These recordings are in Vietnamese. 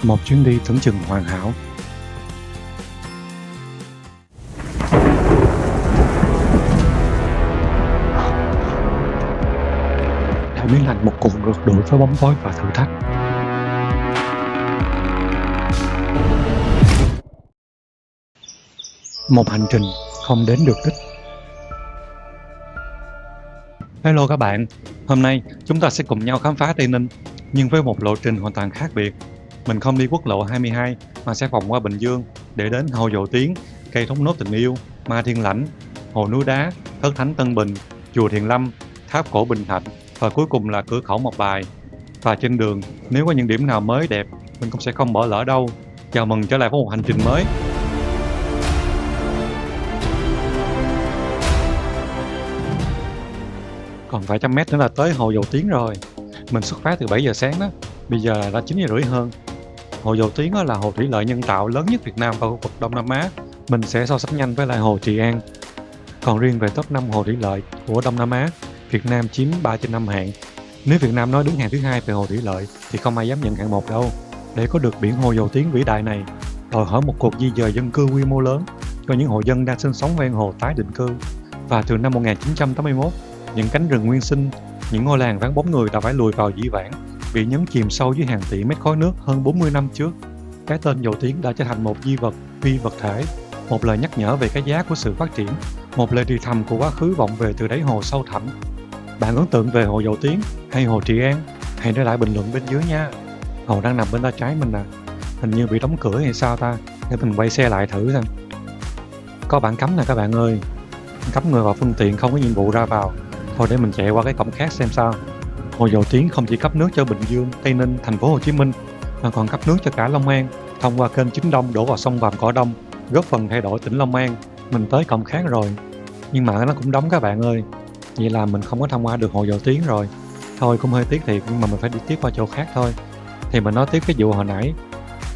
Một chuyến đi tưởng chừng hoàn hảo. Đã biến thành một cùng rượt đuổi với bóng tối và thử thách. Một hành trình không đến được đích. Hello các bạn, hôm nay chúng ta sẽ cùng nhau khám phá Tây Ninh, nhưng với một lộ trình hoàn toàn khác biệt. Mình không đi quốc lộ 22 mà sẽ vòng qua Bình Dương để đến Hồ Dầu Tiếng, cây thốt nốt tình yêu, Ma Thiên Lãnh, Hồ Núi Đá, Thất Thánh Tân Bình, chùa Thiền Lâm, tháp cổ Bình Thạnh và cuối cùng là cửa khẩu Mộc Bài. Và trên đường, nếu có những điểm nào mới đẹp, mình cũng sẽ không bỏ lỡ đâu. Chào mừng trở lại với một hành trình mới. Còn vài trăm mét nữa là tới Hồ Dầu Tiếng rồi. Mình xuất phát từ 7 giờ sáng đó, bây giờ là 9 giờ rưỡi hơn. Hồ Dầu Tiếng là hồ thủy lợi nhân tạo lớn nhất Việt Nam và khu vực Đông Nam Á. Mình sẽ so sánh nhanh với lại hồ Trị An. Còn riêng về top 5 hồ thủy lợi của Đông Nam Á, Việt Nam chiếm 3 trên 5 hạng. Nếu Việt Nam nói đứng hạng thứ 2 về hồ thủy lợi thì không ai dám nhận hạng 1 đâu. Để có được biển Hồ Dầu Tiếng vĩ đại này, đòi hỏi một cuộc di dời dân cư quy mô lớn cho những hộ dân đang sinh sống ven hồ tái định cư. Và từ năm 1981, những cánh rừng nguyên sinh, những ngôi làng vắng bóng người đã phải lùi vào dĩ vãng, bị nhấn chìm sâu dưới hàng tỷ mét khối nước hơn 40 năm trước. Cái tên Dầu Tiếng đã trở thành một di vật phi vật thể, một lời nhắc nhở về cái giá của sự phát triển, một lời thì thầm của quá khứ vọng về từ đáy hồ sâu thẳm. Bạn ấn tượng về hồ Dầu Tiếng hay hồ Trị An? Hãy để lại bình luận bên dưới nha. Hồ đang nằm bên tay trái mình nè, hình như bị đóng cửa hay sao ta, để mình quay xe lại thử xem. Có bảng cấm nè các bạn ơi, cấm người và phương tiện không có nhiệm vụ ra vào. Thôi để mình chạy qua cái cổng khác xem sao. Hồ Dầu Tiếng không chỉ cấp nước cho Bình Dương, Tây Ninh, thành phố Hồ Chí Minh mà còn cấp nước cho cả Long An thông qua kênh Chính Đông đổ vào sông Vàm Cỏ Đông, góp phần thay đổi tỉnh Long An. Mình tới cổng khác rồi, nhưng mà nó cũng đóng các bạn ơi. Vậy là mình không có thông qua được Hồ Dầu Tiếng rồi. Thôi cũng hơi tiếc thiệt, nhưng mà mình phải đi tiếp qua chỗ khác thôi. Thì mình nói tiếp cái vụ hồi nãy.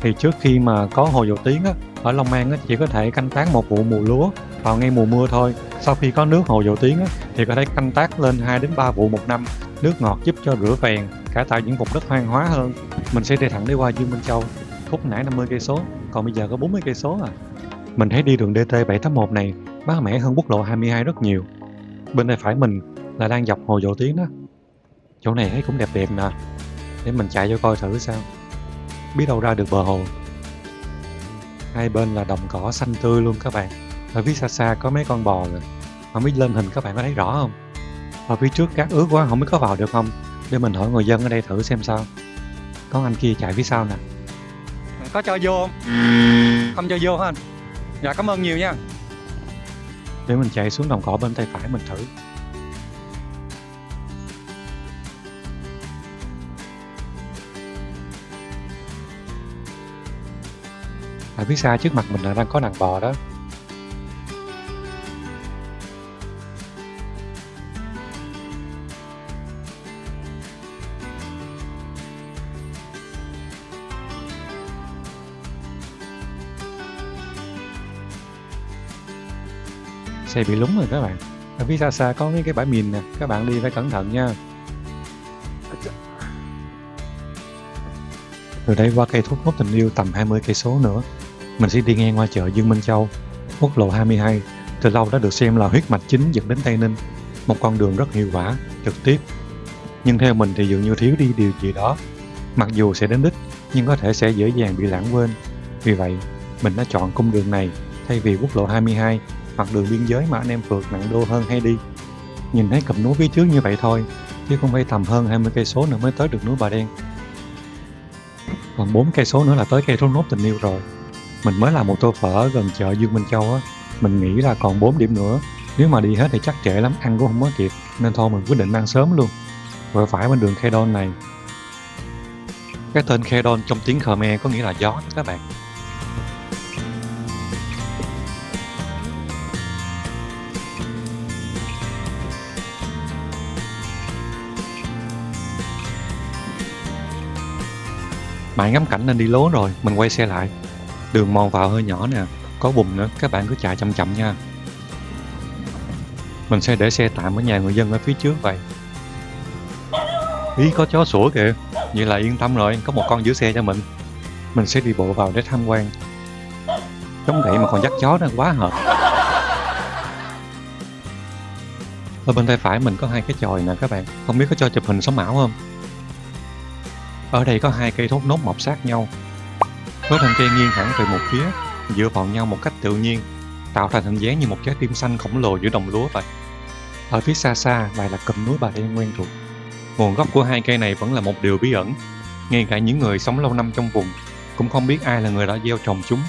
Thì trước khi mà có Hồ Dầu Tiếng á, ở Long An á, chỉ có thể canh tác một vụ mùa lúa vào ngay mùa mưa thôi. Sau khi có nước Hồ Dầu Tiếng á, thì có thể canh tác lên 2 đến 3 vụ một năm. Nước ngọt giúp cho rửa phèn, cải tạo những vùng đất hoang hóa hơn. Mình sẽ đi thẳng đi qua Dương Minh Châu. Khúc nãy 50 cây số, còn bây giờ có 40 cây số à. Mình thấy đi đường DT 781 này mát mẻ hơn quốc lộ 22 rất nhiều. Bên tay phải mình là đang dọc Hồ Dầu Tiếng đó. Chỗ này thấy cũng đẹp đẹp nè. Để mình chạy cho coi thử sao. Biết đâu ra được bờ hồ. Hai bên là đồng cỏ xanh tươi luôn các bạn. Ở phía xa xa có mấy con bò rồi. Không biết lên hình các bạn có thấy rõ không? Ở phía trước cát ướt quá không biết có vào được không. Để mình hỏi người dân ở đây thử xem sao. Có anh kia chạy phía sau nè. Có cho vô không? Không cho vô hả anh? Dạ cảm ơn nhiều nha. Để mình chạy xuống đồng cỏ bên tay phải mình thử. Ở phía xa trước mặt mình là đang có đàn bò đó. Xe bị lún rồi các bạn. Ở phía xa xa có mấy cái bãi mìn nè, các bạn đi phải cẩn thận nha. Từ đây qua cây thốt nốt tình yêu tầm 20 cây số nữa, mình sẽ đi ngang qua chợ Dương Minh Châu. Quốc lộ 22 từ lâu đã được xem là huyết mạch chính dẫn đến Tây Ninh, một con đường rất hiệu quả, trực tiếp. Nhưng theo mình thì dường như thiếu đi điều gì đó. Mặc dù sẽ đến đích, nhưng có thể sẽ dễ dàng bị lãng quên. Vì vậy, mình đã chọn cung đường này thay vì quốc lộ 22 hoặc đường biên giới mà anh em phượt nặng đô hơn hay đi. Nhìn thấy cụm núi phía trước như vậy thôi, chứ không phải tầm hơn 20 cây số nữa mới tới được núi Bà Đen. Còn 4 cây số nữa là tới cây thốt nốt tình yêu rồi. Mình mới làm một tô phở ở gần chợ Dương Minh Châu á, mình nghĩ là còn 4 điểm nữa. Nếu mà đi hết thì chắc trễ lắm, ăn cũng không có kịp, nên thôi mình quyết định ăn sớm luôn. Vừa phải bên đường Khe Đôn này. Cái tên Khe Đôn trong tiếng Khmer có nghĩa là gió đó các bạn. Mãi ngắm cảnh nên đi lố rồi, mình quay xe lại. Đường mòn vào hơi nhỏ nè, có bùn nữa, các bạn cứ chạy chậm chậm nha. Mình sẽ để xe tạm ở nhà người dân ở phía trước vậy. Ý có chó sủa kìa, vậy là yên tâm rồi, có một con giữ xe cho mình. Mình sẽ đi bộ vào để tham quan. Chống gậy mà còn dắt chó nữa, quá hợp. Ở bên tay phải mình có 2 cái chòi nè các bạn, không biết có cho chụp hình sống ảo không? Ở đây có 2 cây thốt nốt mọc sát nhau, với thân cây nghiêng hẳn về một phía, dựa vào nhau một cách tự nhiên, tạo thành hình dáng như một trái tim xanh khổng lồ giữa đồng lúa vậy. Ở phía xa xa lại là cụm núi Bà Đen quen thuộc. Nguồn gốc của 2 cây này vẫn là một điều bí ẩn, ngay cả những người sống lâu năm trong vùng cũng không biết ai là người đã gieo trồng chúng.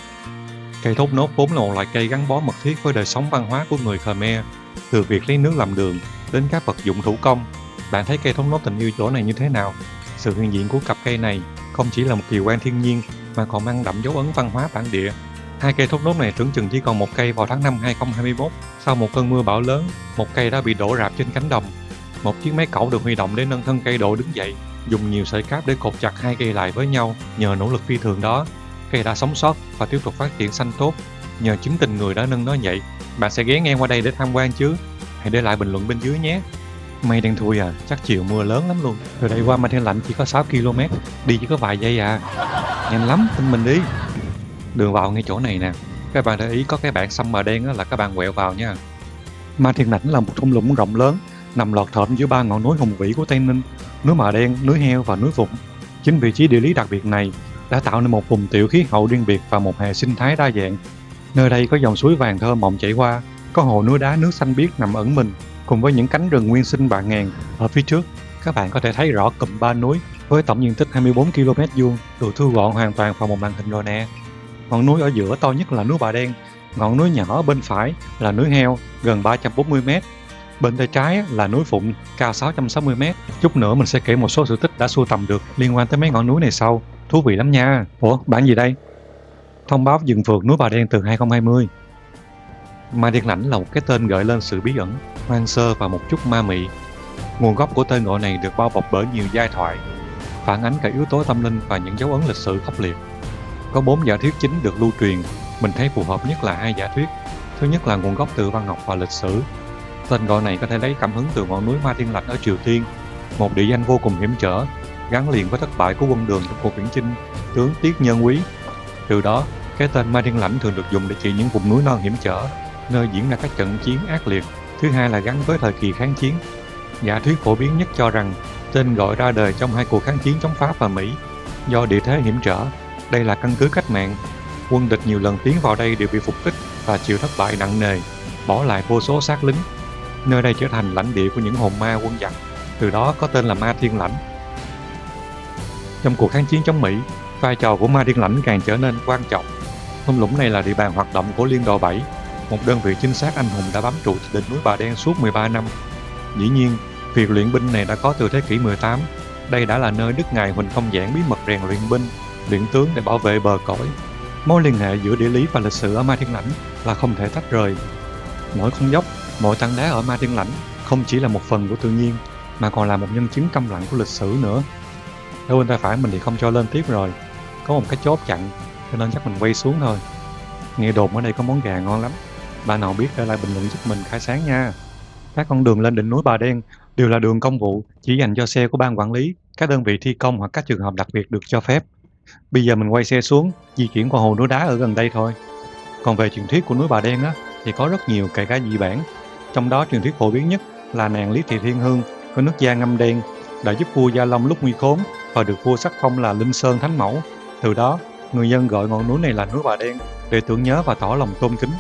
Cây thốt nốt vốn là một loại cây gắn bó mật thiết với đời sống văn hóa của người Khmer, từ việc lấy nước làm đường đến các vật dụng thủ công. Bạn thấy cây thốt nốt tình yêu chỗ này như thế nào? Sự hiện diện của cặp cây này không chỉ là một kỳ quan thiên nhiên mà còn mang đậm dấu ấn văn hóa bản địa. 2 cây thốt nốt này tưởng chừng chỉ còn một cây vào tháng 5 2021. Sau một cơn mưa bão lớn, một cây đã bị đổ rạp trên cánh đồng. Một chiếc máy cẩu được huy động để nâng thân cây đổ đứng dậy, dùng nhiều sợi cáp để cột chặt 2 cây lại với nhau. Nhờ nỗ lực phi thường đó, cây đã sống sót và tiếp tục phát triển xanh tốt. Nhờ chính tình người đã nâng nó dậy. Bạn sẽ ghé ngang qua đây để tham quan chứ? Hãy để lại bình luận bên dưới nhé. Mây đen thui à, chắc chiều mưa lớn lắm luôn. Từ đây qua Mai Thiên Lạnh chỉ có 6 km, đi chỉ có vài giây à. Nhanh lắm, tin mình đi. Đường vào ngay chỗ này nè. Các bạn để ý có cái bảng xăm mờ đen là các bạn quẹo vào nha. Mai Thiên Lạnh là một thung lũng rộng lớn, nằm lọt thởm giữa 3 ngọn núi hùng vĩ của Tây Ninh, núi Mờ Đen, núi Heo và núi Vụng. Chính vị trí địa lý đặc biệt này đã tạo nên một vùng tiểu khí hậu riêng biệt và một hệ sinh thái đa dạng. Nơi đây có dòng suối vàng thơ mộng chảy qua, có hồ núi đá nước xanh biếc nằm ẩn mình, cùng với những cánh rừng nguyên sinh bạt ngàn. Ở phía trước, các bạn có thể thấy rõ cụm 3 núi với tổng diện tích 24 km2 được thu gọn hoàn toàn vào một màn hình rồi nè. Ngọn núi ở giữa to nhất là núi Bà Đen, ngọn núi nhỏ bên phải là núi Heo gần 340 m, bên tay trái là núi Phụng cao 660 m. Chút nữa mình sẽ kể một số sự tích đã sưu tầm được liên quan tới mấy ngọn núi này sau, thú vị lắm nha. Ủa, bản gì đây? Thông báo dừng phượt núi Bà Đen từ 2020. Mai Thiên Lãnh là một cái tên gợi lên sự bí ẩn, hoang sơ và một chút ma mị. Nguồn gốc của tên gọi này được bao bọc bởi nhiều giai thoại, phản ánh cả yếu tố tâm linh và những dấu ấn lịch sử khốc liệt. Có 4 giả thuyết chính được lưu truyền, mình thấy phù hợp nhất là 2 giả thuyết. Thứ nhất là nguồn gốc từ văn học và lịch sử. Tên gọi này có thể lấy cảm hứng từ ngọn núi Mai Thiên Lãnh ở Triều Tiên, một địa danh vô cùng hiểm trở, gắn liền với thất bại của quân Đường trong cuộc viễn chinh tướng Tiết Nhân Quý. Từ đó, cái tên Mai Thiên Lãnh thường được dùng để chỉ những vùng núi non hiểm trở, nơi diễn ra các trận chiến ác liệt. Thứ hai là gắn với thời kỳ kháng chiến. Giả thuyết phổ biến nhất cho rằng tên gọi ra đời trong 2 cuộc kháng chiến chống Pháp và Mỹ. Do địa thế hiểm trở, đây là căn cứ cách mạng. Quân địch nhiều lần tiến vào đây đều bị phục kích và chịu thất bại nặng nề, bỏ lại vô số xác lính. Nơi đây trở thành lãnh địa của những hồn ma quân giặc, từ đó có tên là Ma Thiên Lãnh. Trong cuộc kháng chiến chống Mỹ, vai trò của Ma Thiên Lãnh càng trở nên quan trọng. Thung lũng này là địa bàn hoạt động của Liên đội 7, một đơn vị trinh sát anh hùng đã bám trụ đỉnh núi Bà Đen suốt 13 năm. Dĩ nhiên, việc luyện binh này đã có từ thế kỷ 18. Đây đã là nơi Đức Ngài Huỳnh Công Giảng bí mật rèn luyện binh, luyện tướng để bảo vệ bờ cõi. Mối liên hệ giữa địa lý và lịch sử ở Mai Thiên Lãnh là không thể tách rời. Mỗi con dốc, mỗi tảng đá ở Mai Thiên Lãnh không chỉ là một phần của tự nhiên, mà còn là một nhân chứng câm lặng của lịch sử nữa. Ở bên tay phải mình thì không cho lên tiếp rồi, có một cái chốt chặn, cho nên chắc mình quay xuống thôi. Nghe đồn ở đây có món gà ngon lắm. Bạn nào biết để lại bình luận giúp mình khai sáng nha. Các con đường lên đỉnh núi Bà Đen đều là đường công vụ, chỉ dành cho xe của ban quản lý, các đơn vị thi công hoặc các trường hợp đặc biệt được cho phép. Bây giờ mình quay xe xuống, di chuyển qua hồ núi đá ở gần đây thôi. Còn về truyền thuyết của núi Bà Đen á, thì có rất nhiều, kể cả dị bản. Trong đó truyền thuyết phổ biến nhất là nàng Lý Thị Thiên Hương có nước da ngăm đen, đã giúp vua Gia Long lúc nguy khốn và được vua sắc phong là Linh Sơn Thánh Mẫu. Từ đó, người dân gọi ngọn núi này là núi Bà Đen để tưởng nhớ và tỏ lòng tôn kính.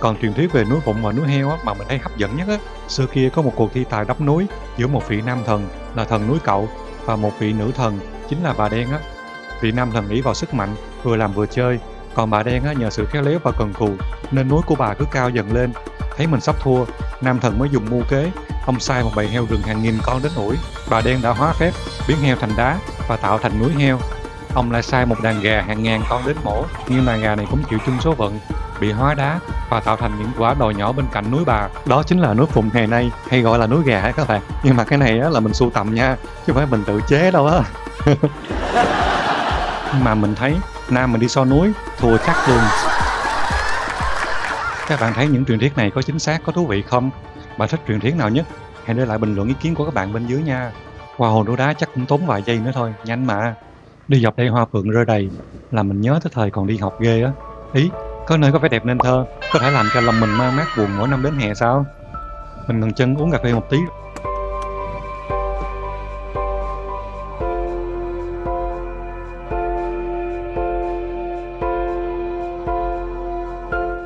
Còn truyền thuyết về núi Vụng và núi Heo á, mà mình thấy hấp dẫn nhất á, xưa kia có một cuộc thi tài đắp núi giữa một vị nam thần là thần núi Cậu và một vị nữ thần chính là Bà Đen á. Vị nam thần nghĩ vào sức mạnh, vừa làm vừa chơi, còn bà Đen á, nhờ sự khéo léo và cần cù nên núi của bà cứ cao dần lên. Thấy mình sắp thua, nam thần mới dùng mưu kế, ông sai một bầy heo rừng hàng nghìn con đến ủi. Bà Đen đã hóa phép biến heo thành đá và tạo thành núi heo. Ông lại sai một đàn gà hàng ngàn con đến mổ, nhưng đàn gà này cũng chịu chung số phận, bị hóa đá và tạo thành những quả đồi nhỏ bên cạnh núi bà. Đó chính là núi Phụng ngày nay, hay gọi là núi gà các bạn. Nhưng mà cái này á, là mình sưu tầm nha, chứ không phải mình tự chế đâu á. Mà mình thấy nam mình đi so núi thua chắc luôn. Các bạn thấy những truyền thuyết này có chính xác, có thú vị không? Bạn thích truyền thuyết nào nhất? Hãy để lại bình luận ý kiến của các bạn bên dưới nha. Qua hồ núi đá chắc cũng tốn vài giây nữa thôi, nhanh mà. Đi dọc đây hoa phượng rơi đầy, làm mình nhớ tới thời còn đi học ghê á. Ý, có nơi có vẻ đẹp nên thơ, có thể làm cho lòng mình mang mát buồn mỗi năm đến hè sao? Mình ngừng chân uống cà phê một tí.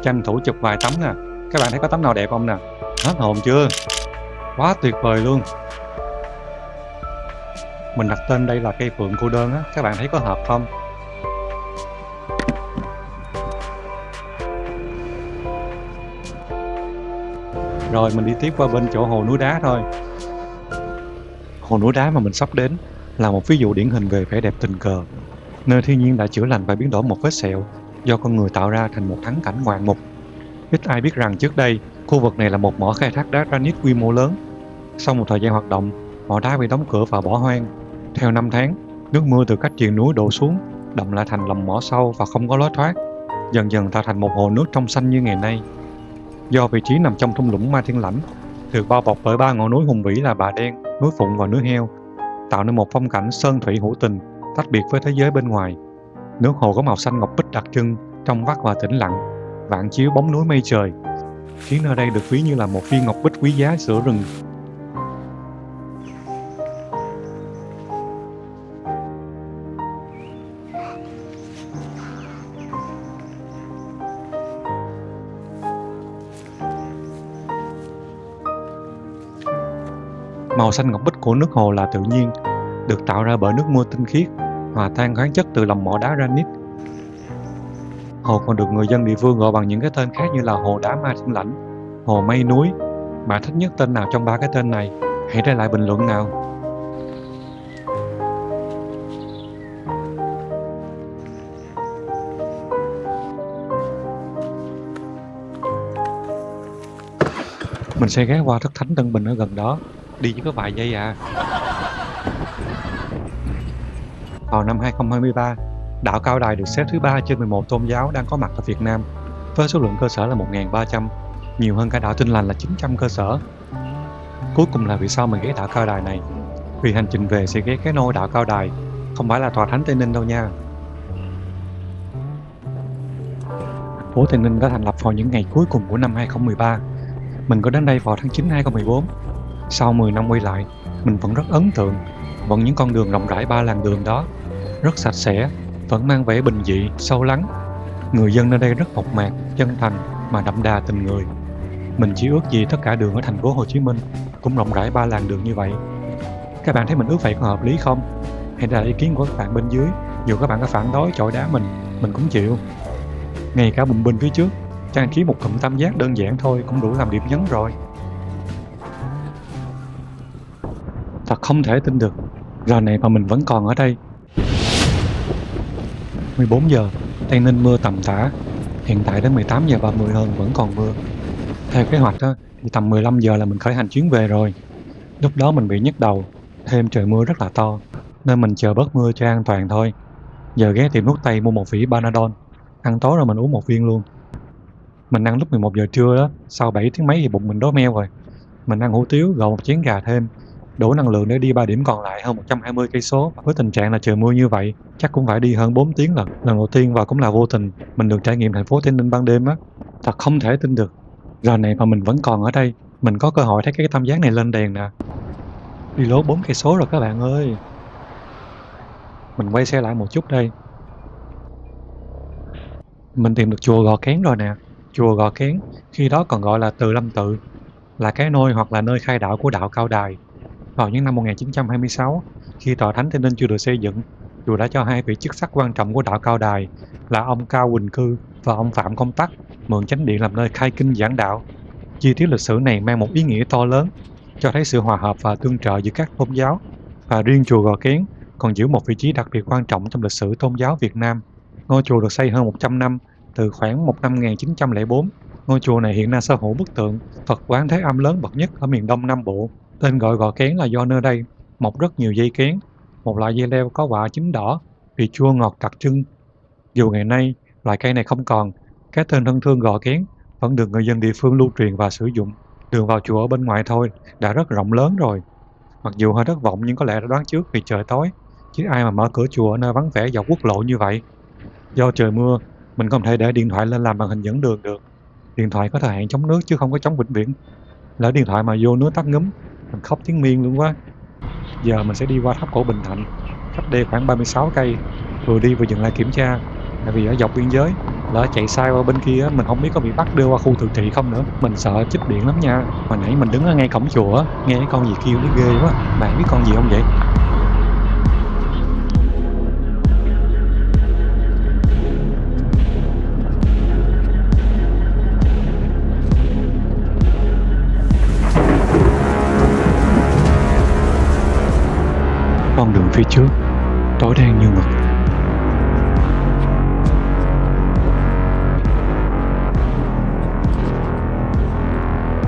Tranh thủ chụp vài tấm nè. Các bạn thấy có tấm nào đẹp không nè? Hết hồn chưa? Quá tuyệt vời luôn. Mình đặt tên đây là cây phượng cô đơn á, các bạn thấy có hợp không? Rồi mình đi tiếp qua bên chỗ hồ núi đá thôi. Hồ núi đá mà mình sắp đến là một ví dụ điển hình về vẻ đẹp tình cờ, nơi thiên nhiên đã chữa lành và biến đổi một vết sẹo do con người tạo ra thành một thắng cảnh ngoạn mục. Ít ai biết rằng trước đây, khu vực này là một mỏ khai thác đá granite quy mô lớn. Sau một thời gian hoạt động, mỏ đá bị đóng cửa và bỏ hoang. Theo năm tháng, nước mưa từ các triền núi đổ xuống, đọng lại thành lòng mỏ sâu và không có lối thoát, dần dần tạo thành một hồ nước trong xanh như ngày nay. Do vị trí nằm trong thung lũng Ma Thiên Lãnh, được bao bọc bởi ba ngọn núi hùng vĩ là Bà Đen, núi Phụng và núi Heo, tạo nên một phong cảnh sơn thủy hữu tình, tách biệt với thế giới bên ngoài. Nước hồ có màu xanh ngọc bích đặc trưng, trong vắt và tĩnh lặng, vạn chiếu bóng núi mây trời, khiến nơi đây được ví như là một viên ngọc bích quý giá giữa rừng. Màu xanh ngọc bích của nước hồ là tự nhiên, được tạo ra bởi nước mưa tinh khiết, hòa tan khoáng chất từ lòng mỏ đá granite. Hồ còn được người dân địa phương gọi bằng những cái tên khác như là hồ đá Ma Thiên Lãnh, hồ mây núi. Bạn thích nhất tên nào trong ba cái tên này? Hãy để lại bình luận nào. Mình sẽ ghé qua thất thánh Tân Bình ở gần đó, đi chỉ có vài giây à. Vào năm 2023, đạo Cao Đài được xếp thứ 3 trên 11 tôn giáo đang có mặt ở Việt Nam, với số lượng cơ sở là 1.300, nhiều hơn cả đạo Tin Lành là 900 cơ sở. Cuối cùng là vì sao mình ghé đạo Cao Đài này? Vì hành trình về sẽ ghé cái nôi đạo Cao Đài, không phải là tòa thánh Tây Ninh đâu nha. Thành phố Tây Ninh đã thành lập vào những ngày cuối cùng của năm 2013. Mình có đến đây vào tháng 9 2014. Sau 10 năm quay lại, mình vẫn rất ấn tượng. Vẫn những con đường rộng rãi 3 làn đường đó, rất sạch sẽ, vẫn mang vẻ bình dị, sâu lắng. Người dân nơi đây rất mộc mạc, chân thành mà đậm đà tình người. Mình chỉ ước gì tất cả đường ở thành phố Hồ Chí Minh cũng rộng rãi 3 làn đường như vậy. Các bạn thấy mình ước vậy có hợp lý không? Hãy để lại ý kiến của các bạn bên dưới. Dù các bạn có phản đối chọi đá mình cũng chịu. Ngay cả bùng binh phía trước, trang trí một cụm tam giác đơn giản thôi cũng đủ làm điểm nhấn rồi. Thật không thể tin được, giờ này mà mình vẫn còn ở đây. 14 giờ, Tây Ninh mưa tầm tã. Hiện tại đến 18 giờ 30 hơn vẫn còn mưa. Theo kế hoạch á, thì tầm 15 giờ là mình khởi hành chuyến về rồi. Lúc đó mình bị nhức đầu, thêm trời mưa rất là to, nên mình chờ bớt mưa cho an toàn thôi. Giờ ghé tiệm thuốc tây mua một vỉ Panadol, ăn tối rồi mình uống một viên luôn. Mình ăn lúc 11 giờ trưa đó, sau 7 tiếng mấy thì bụng mình đói meo rồi. Mình ăn hủ tiếu gọi một chén gà thêm, đủ năng lượng để đi 3 điểm còn lại hơn 120 cây số. Với tình trạng là trời mưa như vậy, chắc cũng phải đi hơn 4 tiếng lần. Lần đầu tiên và cũng là vô tình mình được trải nghiệm thành phố Tây Ninh ban đêm á. Thật không thể tin được. Giờ này mà mình vẫn còn ở đây, mình có cơ hội thấy cái tam giác này lên đèn nè. Đi lố 4 cây số rồi các bạn ơi. Mình quay xe lại một chút đây. Mình tìm được chùa Gò Kén rồi nè. Chùa Gò Kén, khi đó còn gọi là Từ Lâm Tự, là cái nôi hoặc là nơi khai đạo của đạo Cao Đài. Vào những năm 1926, khi tòa thánh Tây Ninh chưa được xây dựng, chùa đã cho hai vị chức sắc quan trọng của đạo Cao Đài là ông Cao Quỳnh Cư và ông Phạm Công Tắc mượn chánh điện làm nơi khai kinh giảng đạo. Chi tiết lịch sử này mang một ý nghĩa to lớn, cho thấy sự hòa hợp và tương trợ giữa các tôn giáo. Và riêng chùa Gò Kén còn giữ một vị trí đặc biệt quan trọng trong lịch sử tôn giáo Việt Nam. Ngôi chùa được xây hơn 100 năm, từ khoảng năm 1904. Ngôi chùa này hiện đang sở hữu bức tượng Phật Quán Thế Âm lớn bậc nhất ở miền Đông Nam Bộ. Tên gọi Gò Kén là do nơi đây mọc rất nhiều dây kén, một loại dây leo có quả chín đỏ, vị chua ngọt đặc trưng. Dù ngày nay loại cây này không còn, cái tên thân thương Gò Kén vẫn được người dân địa phương lưu truyền và sử dụng. Đường vào chùa ở bên ngoài thôi đã rất rộng lớn rồi. Mặc dù hơi thất vọng nhưng có lẽ đã đoán trước vì trời tối, chứ ai mà mở cửa chùa ở nơi vắng vẻ dọc quốc lộ như vậy. Do trời mưa, mình không thể để điện thoại lên làm màn hình dẫn đường được. Điện thoại có thời hạn chống nước chứ không có chống vĩnh viễn. Lỡ điện thoại mà vô nước tắt ngúm, mình khóc tiếng miên luôn quá. Giờ mình sẽ đi qua tháp cổ Bình Thạnh, cách đây khoảng 36 cây, vừa đi vừa dừng lại kiểm tra. Tại vì ở dọc biên giới, lỡ chạy sai qua bên kia mình không biết có bị bắt đưa qua khu tự trị không nữa. Mình sợ chích điện lắm nha. Hồi nãy mình đứng ở ngay cổng chùa, nghe cái con gì kêu nó ghê quá. Bạn biết con gì không vậy? Con đường phía trước tối đen như mực.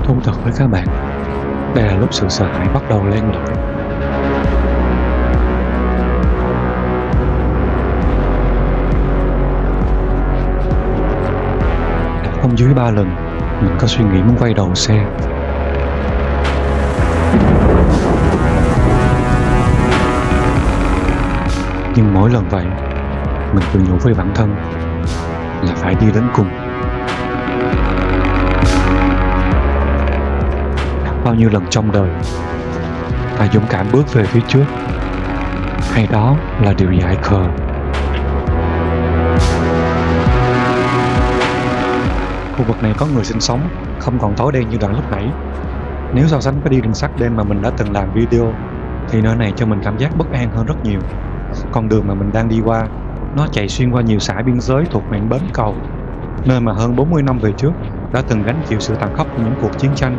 Thú thật với các bạn, đây là lúc sự sợ hãi bắt đầu len lỏi. Đã không dưới 3 lần, mình có suy nghĩ muốn quay đầu xe. Nhưng mỗi lần vậy, mình tự nhủ với bản thân là phải đi đến cùng. Bao nhiêu lần trong đời, ta dũng cảm bước về phía trước, hay đó là điều dại khờ. Khu vực này có người sinh sống, không còn tối đen như đoạn lúc nãy. Nếu so sánh với đi đường sắt đêm mà mình đã từng làm video, thì nơi này cho mình cảm giác bất an hơn rất nhiều. Con đường mà mình đang đi qua, nó chạy xuyên qua nhiều xã biên giới thuộc huyện Bến Cầu, nơi mà hơn 40 năm về trước đã từng gánh chịu sự tàn khốc của những cuộc chiến tranh.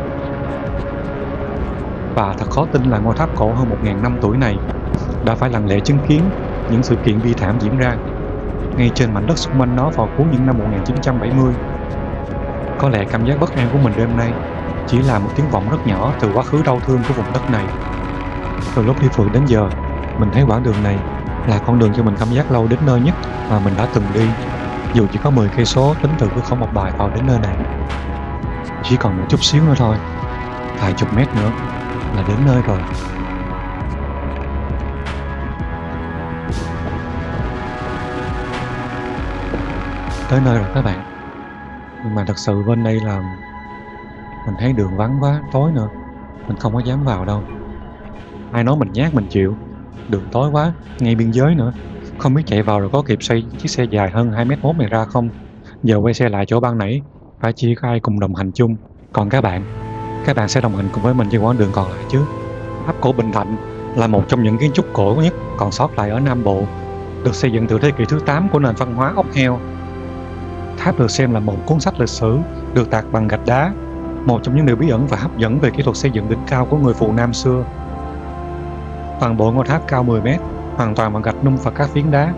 Và thật khó tin là ngôi tháp cổ hơn 1.000 năm tuổi này đã phải lặng lẽ chứng kiến những sự kiện bi thảm diễn ra ngay trên mảnh đất xung quanh nó vào cuối những năm 1970. Có lẽ cảm giác bất an của mình đêm nay chỉ là một tiếng vọng rất nhỏ từ quá khứ đau thương của vùng đất này. Từ lúc đi phượt đến giờ, mình thấy quãng đường này là con đường cho mình cảm giác lâu đến nơi nhất mà mình đã từng đi, dù chỉ có 10 cây số tính từ cửa khẩu Mộc Bài vào đến nơi này. Chỉ còn một chút xíu nữa thôi, vài chục mét nữa là đến nơi rồi. Tới nơi rồi các bạn. Nhưng mà thật sự bên đây là mình thấy đường vắng quá, tối nữa, mình không có dám vào đâu. Ai nói mình nhát mình chịu, đường tối quá, ngay biên giới nữa, không biết chạy vào rồi có kịp xoay chiếc xe dài hơn 2m1 này ra không. Giờ quay xe lại chỗ ban nãy, phải chỉ có ai cùng đồng hành chung. Còn các bạn sẽ đồng hành cùng với mình trên quãng đường còn lại chứ. Tháp cổ Bình Thạnh là một trong những kiến trúc cổ nhất còn sót lại ở Nam Bộ, được xây dựng từ thế kỷ thứ 8 của nền văn hóa ốc heo. Tháp được xem là một cuốn sách lịch sử được tạc bằng gạch đá, một trong những điều bí ẩn và hấp dẫn về kỹ thuật xây dựng đỉnh cao của người Phù Nam xưa. Toàn bộ ngôi tháp cao 10 mét, hoàn toàn bằng gạch nung và các phiến đá,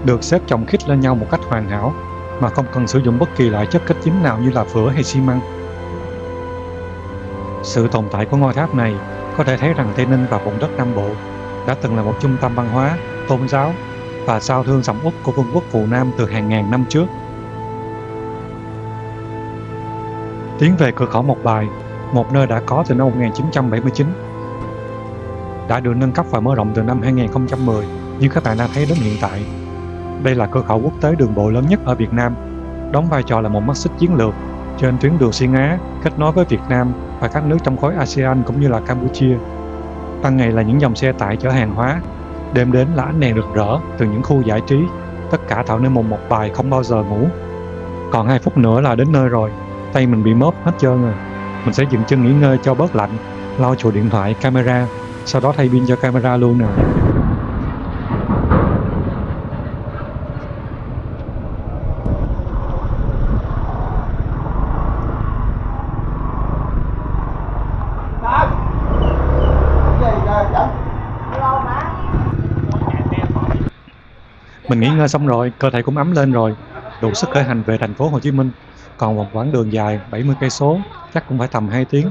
được xếp chồng khít lên nhau một cách hoàn hảo mà không cần sử dụng bất kỳ loại chất kết dính nào như là vữa hay xi măng. Sự tồn tại của ngôi tháp này có thể thấy rằng Tây Ninh và vùng đất Nam Bộ đã từng là một trung tâm văn hóa, tôn giáo và giao thương sầm uất của vương quốc Phù Nam từ hàng ngàn năm trước. Tiến về cửa khẩu Mộc Bài, một nơi đã có từ năm 1979, đã được nâng cấp và mở rộng từ năm 2010 như các bạn đã thấy đến hiện tại. Đây là cửa khẩu quốc tế đường bộ lớn nhất ở Việt Nam, đóng vai trò là một mắt xích chiến lược trên tuyến đường xuyên Á kết nối với Việt Nam và các nước trong khối ASEAN cũng như là Campuchia. Ban ngày là những dòng xe tải chở hàng hóa, đêm đến là ánh đèn rực rỡ từ những khu giải trí, tất cả tạo nên một Mộc Bài không bao giờ ngủ. Còn 2 phút nữa là đến nơi rồi, tay mình bị móp hết trơn rồi. Mình sẽ dừng chân nghỉ ngơi cho bớt lạnh, lau chùi điện thoại, camera, sau đó thay pin cho camera luôn nè. Mình nghỉ ngơi xong rồi, cơ thể cũng ấm lên rồi, đủ sức khởi hành về thành phố Hồ Chí Minh. Còn một quãng đường dài 70 cây số, chắc cũng phải tầm 2 tiếng.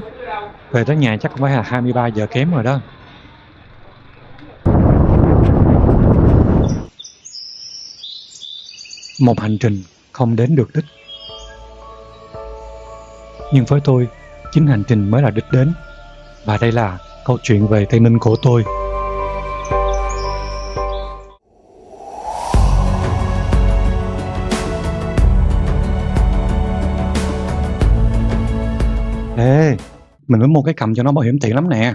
Về tới nhà chắc cũng phải là 23 giờ kém rồi đó. Một hành trình không đến được đích. Nhưng với tôi, chính hành trình mới là đích đến. Và đây là câu chuyện về Tây Ninh của tôi. Ê, mình mới mua cái cầm cho nó bảo hiểm tiện lắm nè.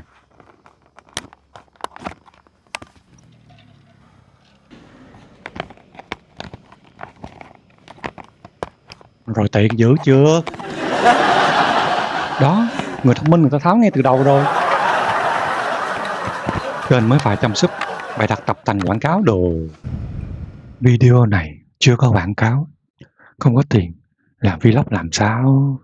Rồi tiện dữ chưa? Đó, người thông minh người ta tháo ngay từ đầu rồi. Kênh mới phải chăm sóc, bày đặt tập thành quảng cáo đồ. Video này chưa có quảng cáo, không có tiền, làm vlog làm sao?